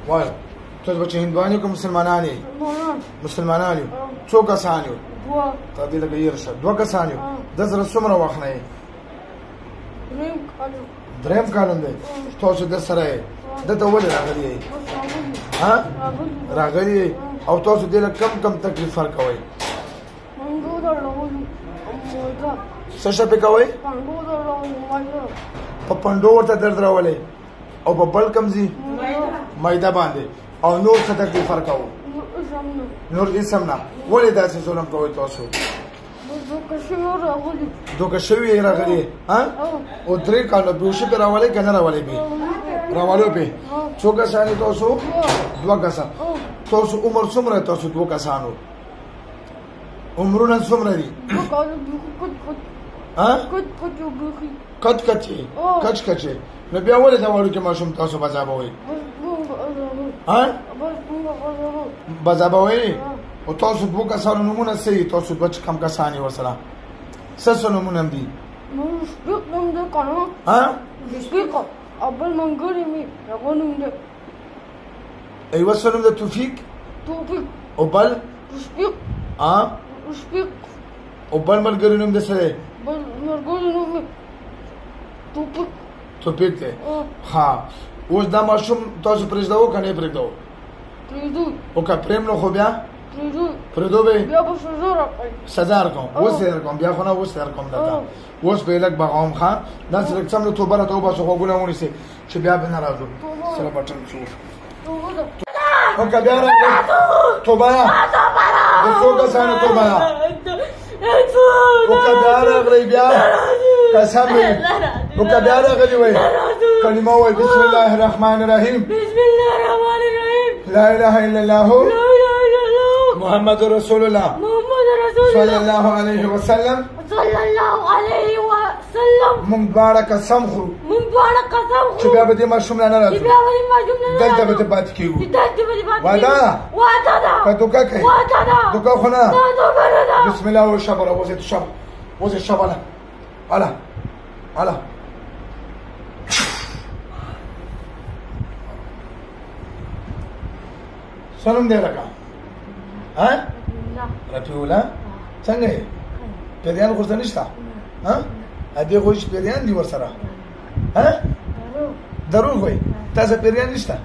وای تاسو به چې هندوان یو که مسلمانان یې؟ مسلمانان یو. څو کسان یو؟ ته دې لږ یېر شه. 2 کسان یو. ده سره څومره وخت نه یې؟ درېیم کالم دی. تاسو ده سره یې دته ولې راغلي یې؟ راغلي یې او تاسو دې له کم تکلیف ورکوئ؟ څه شی پې کوئ؟ په پنډو ورته درد راولئ او په بل کم ځي میده باندې او نور څه تکلیف ورکوو؟ نور هېڅ هم نه. ولې داسې ظلم کوئ تاسو؟ دوکه شوي یې راغلي او 3 کاله بېهوشي پې راولئ که نه راولئ پې؟ راولو پې. څو کسان یې تاسو؟ 2 کسان. تاسو عمر څومره تاسو 2 کسانو؟ عمرونه څومره دي؟ کچ کچ یې. نو بیا ولې د وړوکي ماشوم تاسو بځابوئ؟ بځابوئ؟ او تاسو 2 کسانو نومونه څه دي؟ تاسو 2 کم کسان یې ورسره څه نومونه هم دي؟ رفیق نوم دی که نه؟ رفیق اول ملګری مې هغه نوم دی. یوه څه نوم دی؟ توفیق. او بل؟ رفیق. او بل ملګري نوم دی څه دی؟ بل ملګري نوم مې توفیق دی. ښه اوس دا ماشوم تاسو پرېږدوو که نه یې پرېږدوو؟ پرېږدو. او که پرېم نه خو بیا؟ پرېږدو به بیا به سزا راکوئ. سزا درکوم. اوس یې درکوم بیا خو نه. اوس یې درکوم درته. اوس به یې لږ بغاوم. ښه داسې لږ څه هم د توبه راته وباسو غوږونه ونیسئ چې بیا به نه راځو سره بټن شو. او که بیا راغلی توبه د څو کسانو توبه ده؟ او که بیا راغلی بیا قسم وي. او که بیا راغلی وی کلمه وی بسم الله الرحمن الرحیم لا اله الا الله محمد رسول الله صلی الله علیه وسلم مونږ دواړه قسم خورو چې بیا به دې ماشوم نه راځو دلته به دې پاتې کېږو. وعده ده که دوکه کوي؟ دوکه خو نه. بسم الله وشبله وزید شب وزید شبله اله اله څه نوم دی لکه؟ رفیع الله. څنګه یې؟ پیریان خو ورته نشته؟ ادې خو هېڅ پیریان دي ورسره؟ دروغ وایي. تاسو پیریان نشته؟